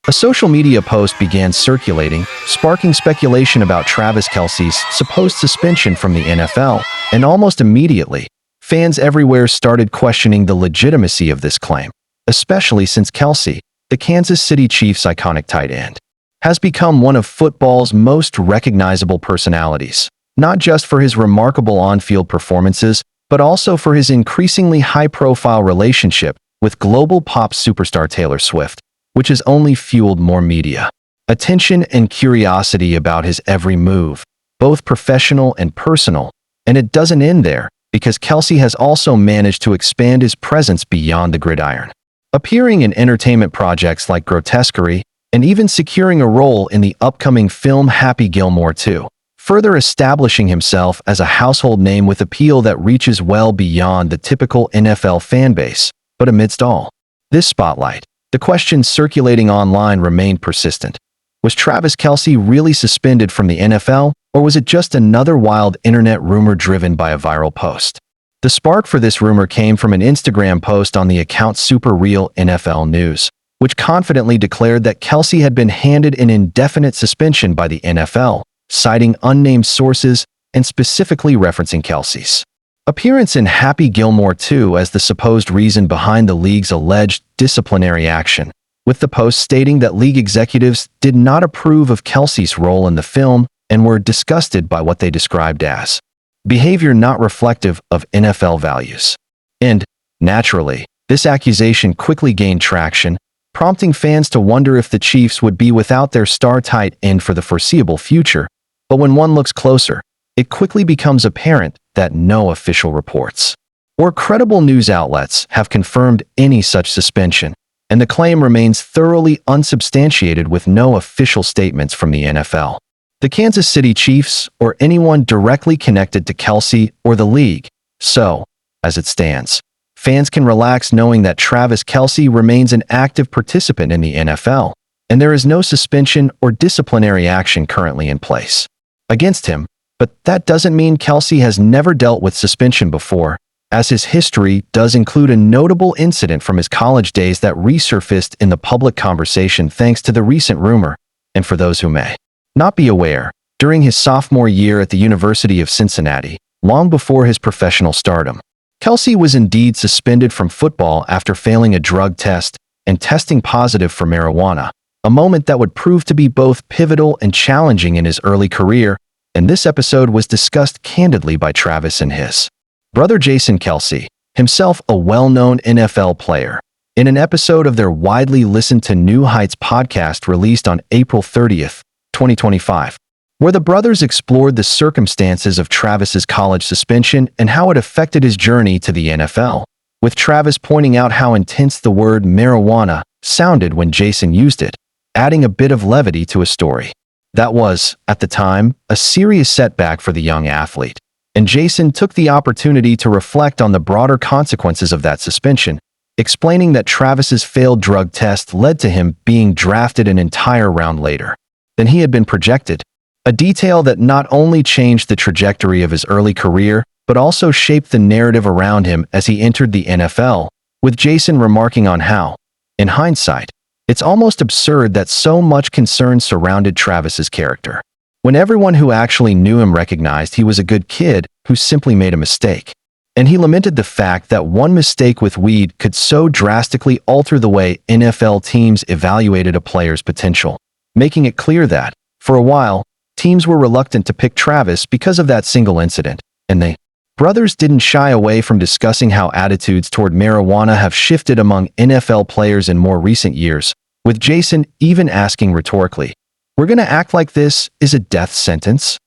A social media post began circulating, sparking speculation about Travis Kelce's supposed suspension from the NFL, and almost immediately, fans everywhere started questioning the legitimacy of this claim, especially since Kelce, the Kansas City Chiefs' iconic tight end, has become one of football's most recognizable personalities, not just for his remarkable on-field performances, but also for his increasingly high-profile relationship with global pop superstar Taylor Swift, which has only fueled more media attention and curiosity about his every move, both professional and personal. And it doesn't end there, because Kelce has also managed to expand his presence beyond the gridiron, appearing in entertainment projects like Grotesquerie, and even securing a role in the upcoming film Happy Gilmore 2, further establishing himself as a household name with appeal that reaches well beyond the typical NFL fanbase. But amidst all this spotlight, the questions circulating online remained persistent. Was Travis Kelce really suspended from the NFL, or was it just another wild internet rumor driven by a viral post? The spark for this rumor came from an Instagram post on the account Super Real NFL News, which confidently declared that Kelce had been handed an indefinite suspension by the NFL, citing unnamed sources and specifically referencing Kelce's appearance in Happy Gilmore 2 as the supposed reason behind the league's alleged disciplinary action, with the post stating that league executives did not approve of Kelce's role in the film and were disgusted by what they described as behavior not reflective of NFL values. And, naturally, this accusation quickly gained traction, prompting fans to wonder if the Chiefs would be without their star tight end for the foreseeable future. But when one looks closer, it quickly becomes apparent that no official reports or credible news outlets have confirmed any such suspension, and the claim remains thoroughly unsubstantiated with no official statements from the NFL, the Kansas City Chiefs, or anyone directly connected to Kelce or the league. So, as it stands, fans can relax knowing that Travis Kelce remains an active participant in the NFL, and there is no suspension or disciplinary action currently in place against him. But that doesn't mean Kelce has never dealt with suspension before, as his history does include a notable incident from his college days that resurfaced in the public conversation thanks to the recent rumor. And for those who may not be aware, during his sophomore year at the University of Cincinnati, long before his professional stardom, Kelce was indeed suspended from football after failing a drug test and testing positive for marijuana, a moment that would prove to be both pivotal and challenging in his early career. And this episode was discussed candidly by Travis and his brother Jason Kelce, himself a well-known NFL player, in an episode of their widely listened to New Heights podcast released on April 30th, 2025, where the brothers explored the circumstances of Travis's college suspension and how it affected his journey to the NFL, with Travis pointing out how intense the word marijuana sounded when Jason used it, adding a bit of levity to his story. That was, at the time, a serious setback for the young athlete, and Jason took the opportunity to reflect on the broader consequences of that suspension, explaining that Travis's failed drug test led to him being drafted an entire round later than he had been projected, a detail that not only changed the trajectory of his early career, but also shaped the narrative around him as he entered the NFL, with Jason remarking on how, in hindsight, it's almost absurd that so much concern surrounded Travis's character, when everyone who actually knew him recognized he was a good kid who simply made a mistake. And he lamented the fact that one mistake with weed could so drastically alter the way NFL teams evaluated a player's potential, making it clear that, for a while, teams were reluctant to pick Travis because of that single incident, and the brothers didn't shy away from discussing how attitudes toward marijuana have shifted among NFL players in more recent years, with Jason even asking rhetorically, "We're gonna act like this is a death sentence?"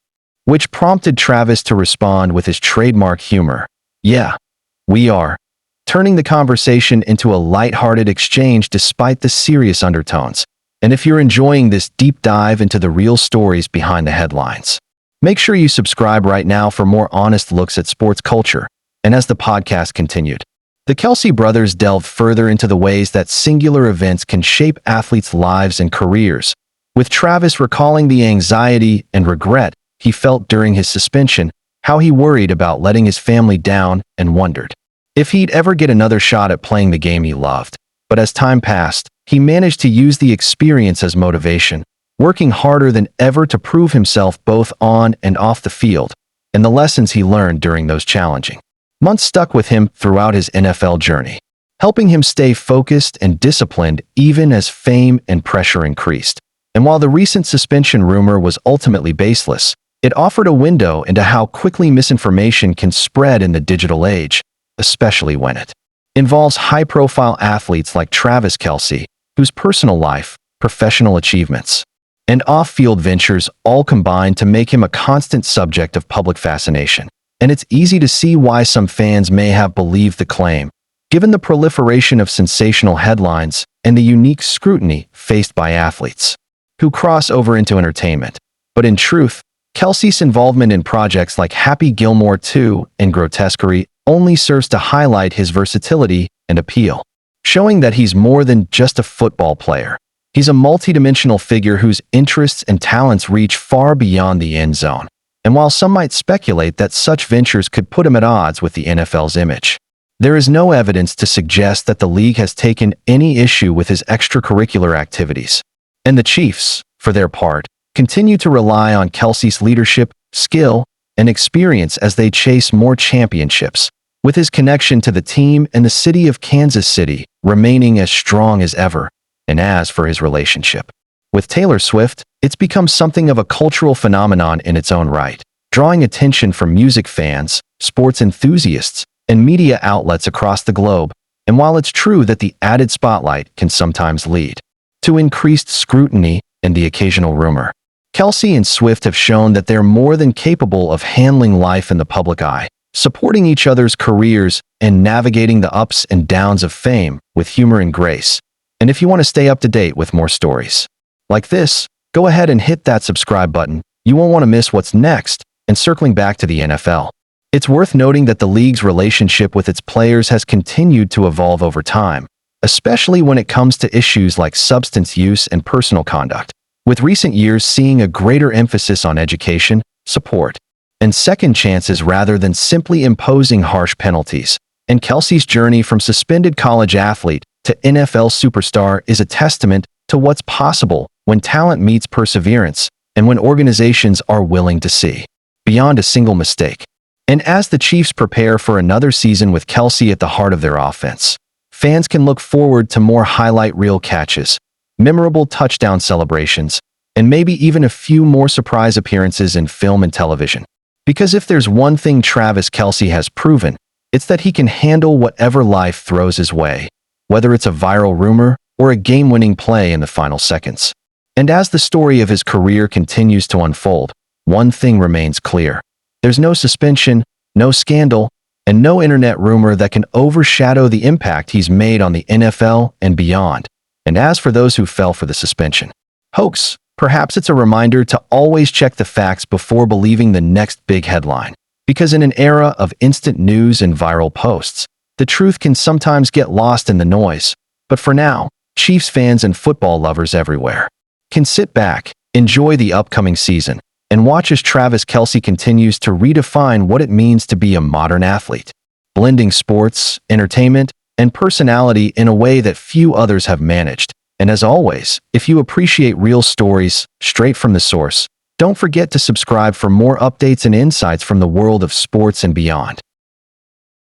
Which prompted Travis to respond with his trademark humor, "Yeah, we are," turning the conversation into a lighthearted exchange despite the serious undertones. And if you're enjoying this deep dive into the real stories behind the headlines, make sure you subscribe right now for more honest looks at sports culture. And as the podcast continued, the Kelce brothers delved further into the ways that singular events can shape athletes' lives and careers, with Travis recalling the anxiety and regret he felt during his suspension, how he worried about letting his family down, and wondered if he'd ever get another shot at playing the game he loved. But as time passed, he managed to use the experience as motivation, working harder than ever to prove himself both on and off the field, and the lessons he learned during those challenging months stuck with him throughout his NFL journey, helping him stay focused and disciplined even as fame and pressure increased. And while the recent suspension rumor was ultimately baseless, it offered a window into how quickly misinformation can spread in the digital age, especially when it involves high-profile athletes like Travis Kelce, whose personal life, professional achievements, and off-field ventures all combine to make him a constant subject of public fascination. And it's easy to see why some fans may have believed the claim, given the proliferation of sensational headlines and the unique scrutiny faced by athletes who cross over into entertainment. But in truth, Kelce's involvement in projects like Happy Gilmore 2 and Grotesquerie only serves to highlight his versatility and appeal, showing that he's more than just a football player. He's a multidimensional figure whose interests and talents reach far beyond the end zone. And while some might speculate that such ventures could put him at odds with the NFL's image, there is no evidence to suggest that the league has taken any issue with his extracurricular activities. And the Chiefs, for their part, continue to rely on Kelce's leadership, skill, and experience as they chase more championships, with his connection to the team and the city of Kansas City remaining as strong as ever. And as for his relationship with Taylor Swift, it's become something of a cultural phenomenon in its own right, drawing attention from music fans, sports enthusiasts, and media outlets across the globe. And while it's true that the added spotlight can sometimes lead to increased scrutiny and the occasional rumor, Kelce and Swift have shown that they're more than capable of handling life in the public eye, supporting each other's careers and navigating the ups and downs of fame with humor and grace. And if you want to stay up to date with more stories like this, go ahead and hit that subscribe button. You won't want to miss what's next. And circling back to the NFL, it's worth noting that the league's relationship with its players has continued to evolve over time, especially when it comes to issues like substance use and personal conduct, with recent years seeing a greater emphasis on education, support, and second chances rather than simply imposing harsh penalties. And Kelce's journey from suspended college athlete to NFL superstar is a testament to what's possible when talent meets perseverance and when organizations are willing to see beyond a single mistake. And as the Chiefs prepare for another season with Kelce at the heart of their offense, fans can look forward to more highlight reel catches, memorable touchdown celebrations, and maybe even a few more surprise appearances in film and television. Because if there's one thing Travis Kelce has proven, it's that he can handle whatever life throws his way, whether it's a viral rumor or a game-winning play in the final seconds. And as the story of his career continues to unfold, one thing remains clear. There's no suspension, no scandal, and no internet rumor that can overshadow the impact he's made on the NFL and beyond. And as for those who fell for the suspension hoax, perhaps it's a reminder to always check the facts before believing the next big headline. Because in an era of instant news and viral posts, the truth can sometimes get lost in the noise. But for now, Chiefs fans and football lovers everywhere can sit back, enjoy the upcoming season, and watch as Travis Kelce continues to redefine what it means to be a modern athlete, blending sports, entertainment, and personality in a way that few others have managed. And as always, if you appreciate real stories straight from the source, don't forget to subscribe for more updates and insights from the world of sports and beyond.